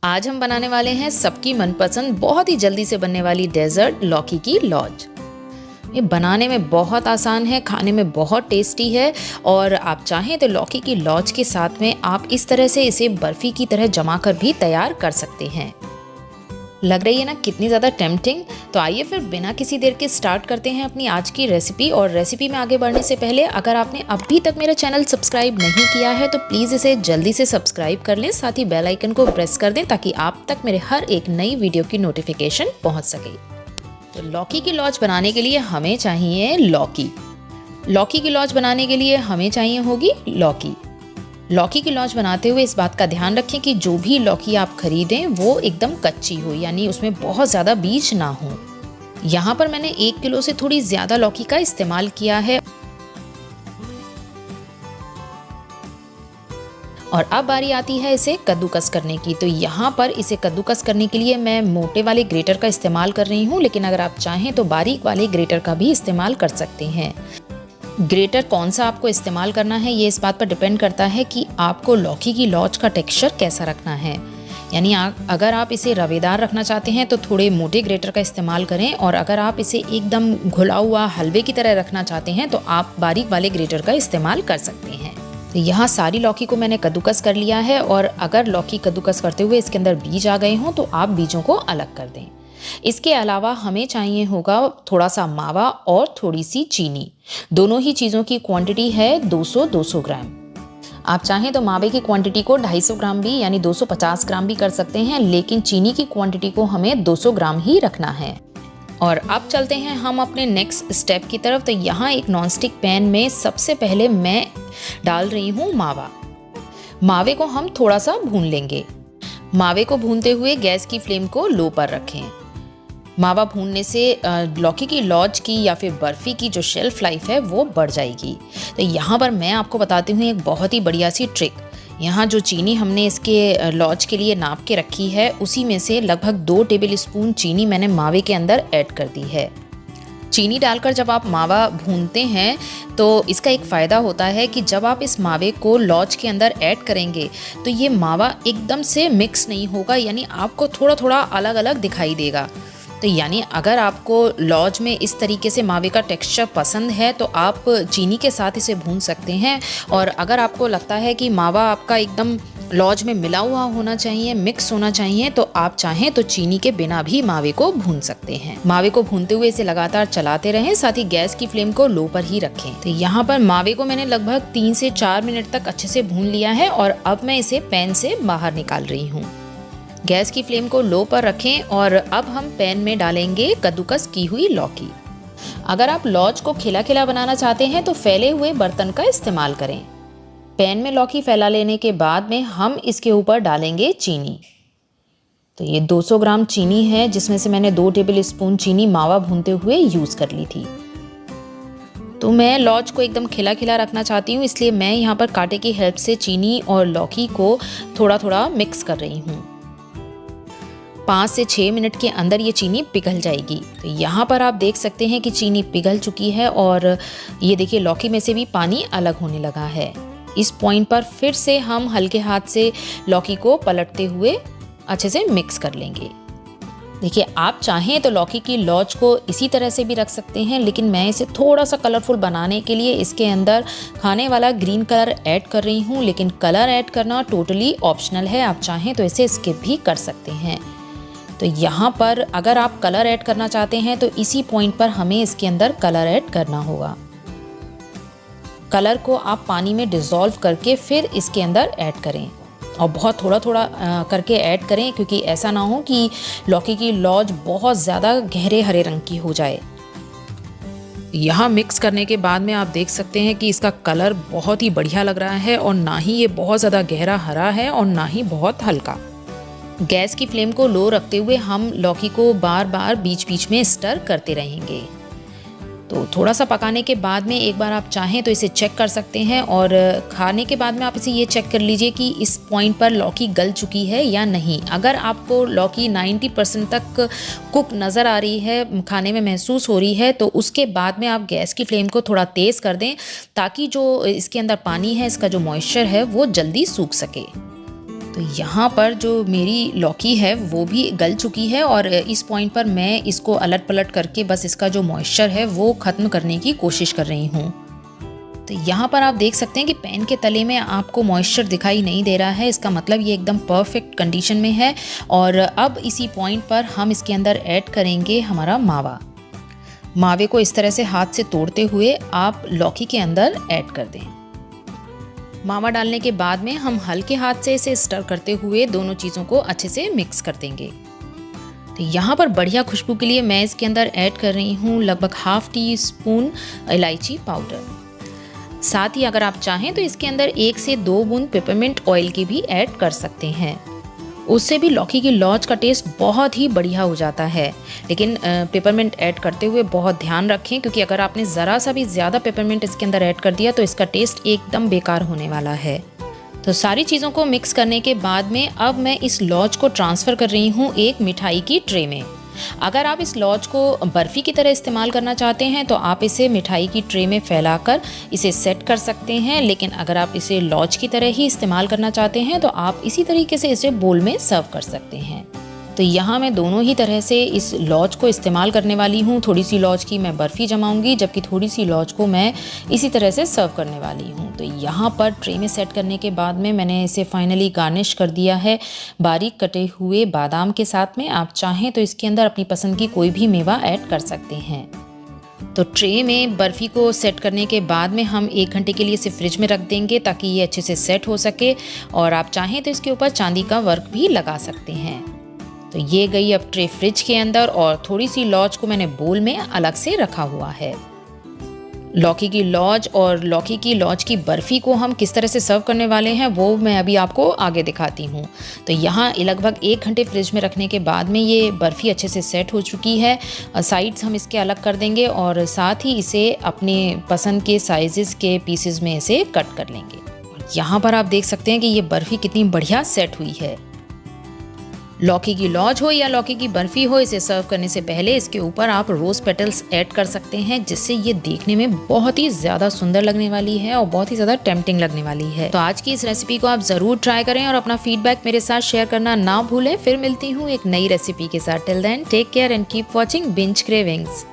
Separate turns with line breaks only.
आज हम बनाने वाले हैं सबकी मनपसंद बहुत ही जल्दी से बनने वाली डेजर्ट लौकी की लॉज। ये बनाने में बहुत आसान है, खाने में बहुत टेस्टी है और आप चाहें तो लौकी की लॉज के साथ में आप इस तरह से इसे बर्फ़ी की तरह जमा कर भी तैयार कर सकते हैं। लग रही है ना कितनी ज़्यादा टेम्पटिंग। तो आइए फिर बिना किसी देर के स्टार्ट करते हैं अपनी आज की रेसिपी। और रेसिपी में आगे बढ़ने से पहले अगर आपने अभी तक मेरा चैनल सब्सक्राइब नहीं किया है तो प्लीज़ इसे जल्दी से सब्सक्राइब कर लें, साथ ही बेल आइकन को प्रेस कर दें ताकि आप तक मेरे हर एक नई वीडियो की नोटिफिकेशन पहुँच सके। तो लौकी की लॉज बनाने के लिए हमें चाहिए लौकी। लौकी की लॉज बनाने के लिए हमें चाहिए होगी लौकी। लौकी की लॉज बनाते हुए इस बात का ध्यान रखें कि जो भी लौकी आप खरीदें वो एकदम कच्ची हो, यानी उसमें बहुत ज़्यादा बीज ना हो। यहाँ पर मैंने 1 किलो से थोड़ी ज़्यादा लौकी का इस्तेमाल किया है। और अब बारी आती है इसे कद्दूकस करने की। तो यहाँ पर इसे कद्दूकस करने के लिए मैं मोटे वाले ग्रेटर का इस्तेमाल कर रही हूँ, लेकिन अगर आप चाहें तो बारीक वाले ग्रेटर का भी इस्तेमाल कर सकते हैं। ग्रेटर कौन सा आपको इस्तेमाल करना है ये इस बात पर डिपेंड करता है कि आपको लौकी की लॉज का टेक्सचर कैसा रखना है। यानी अगर आप इसे रवेदार रखना चाहते हैं तो थोड़े मोटे ग्रेटर का इस्तेमाल करें, और अगर आप इसे एकदम घुला हुआ हलवे की तरह रखना चाहते हैं तो आप बारीक वाले ग्रेटर का इस्तेमाल कर सकते हैं। तो यहाँ सारी लौकी को मैंने कद्दूकस कर लिया है, और अगर लौकी कद्दूकस करते हुए इसके अंदर बीज आ गए हों तो आप बीजों को अलग कर दें। इसके अलावा हमें चाहिए होगा थोड़ा सा मावा और थोड़ी सी चीनी। दोनों ही चीज़ों की क्वांटिटी है 200-200 ग्राम। आप चाहें तो मावे की क्वांटिटी को 250 ग्राम भी यानी 250 ग्राम भी कर सकते हैं, लेकिन चीनी की क्वांटिटी को हमें 200 ग्राम ही रखना है। और अब चलते हैं हम अपने नेक्स्ट स्टेप की तरफ। तो यहाँ एक नॉनस्टिक पैन में सबसे पहले मैं डाल रही हूँ मावा। मावे को हम थोड़ा सा भून लेंगे। मावे को भूनते हुए गैस की फ्लेम को लो पर रखें। मावा भूनने से लौकी की लॉज की या फिर बर्फ़ी की जो शेल्फ़ लाइफ है वो बढ़ जाएगी। तो यहाँ पर मैं आपको बताती हूँ एक बहुत ही बढ़िया सी ट्रिक। यहाँ जो चीनी हमने इसके लॉज के लिए नाप के रखी है उसी में से लगभग 2 टेबल स्पून चीनी मैंने मावे के अंदर ऐड कर दी है। चीनी डालकर जब आप मावा भूनते हैं तो इसका एक फ़ायदा होता है कि जब आप इस मावे को लॉज के अंदर ऐड करेंगे तो ये मावा एकदम से मिक्स नहीं होगा, यानी आपको थोड़ा थोड़ा अलग अलग दिखाई देगा। तो यानी अगर आपको लॉज में इस तरीके से मावे का टेक्सचर पसंद है तो आप चीनी के साथ इसे भून सकते हैं, और अगर आपको लगता है कि मावा आपका एकदम लॉज में मिला हुआ होना चाहिए, मिक्स होना चाहिए, तो आप चाहें तो चीनी के बिना भी मावे को भून सकते हैं। मावे को भूनते हुए इसे लगातार चलाते रहें, साथ ही गैस की फ्लेम को लो पर ही रखें। तो यहाँ पर मावे को मैंने लगभग 3 से 4 मिनट तक अच्छे से भून लिया है, और अब मैं इसे पैन से बाहर निकाल रही हूँ। गैस की फ्लेम को लो पर रखें और अब हम पैन में डालेंगे कद्दूकस की हुई लौकी। अगर आप लॉज को खिला खिला बनाना चाहते हैं तो फैले हुए बर्तन का इस्तेमाल करें। पैन में लौकी फैला लेने के बाद में हम इसके ऊपर डालेंगे चीनी। तो ये 200 ग्राम चीनी है, जिसमें से मैंने 2 टेबल स्पून चीनी मावा भूनते हुए यूज़ कर ली थी। तो मैं लॉज को एकदम खिला खिला रखना चाहती हूँ, इसलिए मैं यहाँ पर कांटे की हेल्प से चीनी और लौकी को थोड़ा थोड़ा मिक्स कर रही हूँ। 5 से 6 मिनट के अंदर ये चीनी पिघल जाएगी। तो यहाँ पर आप देख सकते हैं कि चीनी पिघल चुकी है, और ये देखिए लौकी में से भी पानी अलग होने लगा है। इस पॉइंट पर फिर से हम हल्के हाथ से लौकी को पलटते हुए अच्छे से मिक्स कर लेंगे। देखिए आप चाहें तो लौकी की लॉज को इसी तरह से भी रख सकते हैं, लेकिन मैं इसे थोड़ा सा कलरफुल बनाने के लिए इसके अंदर खाने वाला ग्रीन कलर ऐड कर रही हूँ। लेकिन कलर ऐड करना टोटली ऑप्शनल है, आप चाहें तो इसे स्किप भी कर सकते हैं। तो यहाँ पर अगर आप कलर ऐड करना चाहते हैं तो इसी पॉइंट पर हमें इसके अंदर कलर ऐड करना होगा। कलर को आप पानी में डिज़ोल्व करके फिर इसके अंदर ऐड करें, और बहुत थोड़ा थोड़ा करके ऐड करें, क्योंकि ऐसा ना हो कि लौकी की लॉज बहुत ज़्यादा गहरे हरे रंग की हो जाए। यहाँ मिक्स करने के बाद में आप देख सकते हैं कि इसका कलर बहुत ही बढ़िया लग रहा है, और ना ही ये बहुत ज़्यादा गहरा हरा है और ना ही बहुत हल्का। गैस की फ्लेम को लो रखते हुए हम लौकी को बार बार बीच बीच में स्टर करते रहेंगे। तो थोड़ा सा पकाने के बाद में एक बार आप चाहें तो इसे चेक कर सकते हैं, और खाने के बाद में आप इसे ये चेक कर लीजिए कि इस पॉइंट पर लौकी गल चुकी है या नहीं। अगर आपको लौकी 90% तक कुक नज़र आ रही है, खाने में महसूस हो रही है, तो उसके बाद में आप गैस की फ्लेम को थोड़ा तेज़ कर दें, ताकि जो इसके अंदर पानी है, इसका जो मॉइस्चर है वो जल्दी सूख सके। तो यहाँ पर जो मेरी लौकी है वो भी गल चुकी है और इस पॉइंट पर मैं इसको अलट पलट करके बस इसका जो मॉइस्चर है वो ख़त्म करने की कोशिश कर रही हूँ। तो यहाँ पर आप देख सकते हैं कि पैन के तले में आपको मॉइस्चर दिखाई नहीं दे रहा है, इसका मतलब ये एकदम परफेक्ट कंडीशन में है। और अब इसी पॉइंट पर हम इसके अंदर ऐड करेंगे हमारा मावा। मावे को इस तरह से हाथ से तोड़ते हुए आप लौकी के अंदर ऐड कर दें। मावा डालने के बाद में हम हल्के हाथ से इसे स्टर करते हुए दोनों चीज़ों को अच्छे से मिक्स कर देंगे। तो यहाँ पर बढ़िया खुशबू के लिए मैं इसके अंदर ऐड कर रही हूँ लगभग ½ टीस्पून इलायची पाउडर। साथ ही अगर आप चाहें तो इसके अंदर 1 से 2 बूंद पेपरमिंट ऑयल की भी ऐड कर सकते हैं, उससे भी लौकी की लौज का टेस्ट बहुत ही बढ़िया हो जाता है। लेकिन पेपरमिंट ऐड करते हुए बहुत ध्यान रखें, क्योंकि अगर आपने ज़रा सा भी ज़्यादा पेपरमिंट इसके अंदर ऐड कर दिया तो इसका टेस्ट एकदम बेकार होने वाला है। तो सारी चीज़ों को मिक्स करने के बाद में अब मैं इस लौज को ट्रांसफ़र कर रही हूँ एक मिठाई की ट्रे में। अगर आप इस लौज को बर्फ़ी की तरह इस्तेमाल करना चाहते हैं तो आप इसे मिठाई की ट्रे में फैलाकर इसे सेट कर सकते हैं, लेकिन अगर आप इसे लौज की तरह ही इस्तेमाल करना चाहते हैं तो आप इसी तरीके से इसे बोल में सर्व कर सकते हैं। तो यहाँ मैं दोनों ही तरह से इस लौज को इस्तेमाल करने वाली हूँ। थोड़ी सी लौज की मैं बर्फ़ी जमाऊँगी, जबकि थोड़ी सी लौज को मैं इसी तरह से सर्व करने वाली हूँ। तो यहाँ पर ट्रे में सेट करने के बाद में मैंने इसे फाइनली गार्निश कर दिया है बारीक कटे हुए बादाम के साथ में। आप चाहें तो इसके अंदर अपनी पसंद की कोई भी मेवा ऐड कर सकते हैं। तो ट्रे में बर्फ़ी को सेट करने के बाद में हम 1 घंटे के लिए इसे फ्रिज में रख देंगे ताकि ये अच्छे से सेट हो सके, और आप चाहें तो इसके ऊपर चांदी का वर्क भी लगा सकते हैं। तो ये गई अब ट्रे फ्रिज के अंदर, और थोड़ी सी लौज को मैंने बोल में अलग से रखा हुआ है। लौकी की लौज और लौकी की लौज की बर्फ़ी को हम किस तरह से सर्व करने वाले हैं वो मैं अभी आपको आगे दिखाती हूँ। तो यहाँ लगभग 1 घंटे फ्रिज में रखने के बाद में ये बर्फ़ी अच्छे से सेट हो चुकी है। साइड्स हम इसके अलग कर देंगे और साथ ही इसे अपने पसंद के साइज़ के पीसेस में इसे कट कर लेंगे। और यहाँ पर आप देख सकते हैं कि ये बर्फ़ी कितनी बढ़िया सेट हुई है। लौकी की लौज हो या लौकी की बर्फ़ी हो, इसे सर्व करने से पहले इसके ऊपर आप रोज़ पेटल्स ऐड कर सकते हैं, जिससे ये देखने में बहुत ही ज़्यादा सुंदर लगने वाली है और बहुत ही ज़्यादा टेम्पटिंग लगने वाली है। तो आज की इस रेसिपी को आप ज़रूर ट्राई करें और अपना फीडबैक मेरे साथ शेयर करना ना भूलें। फिर मिलती हूँ एक नई रेसिपी के साथ। Till then take care and keep watching binge cravings.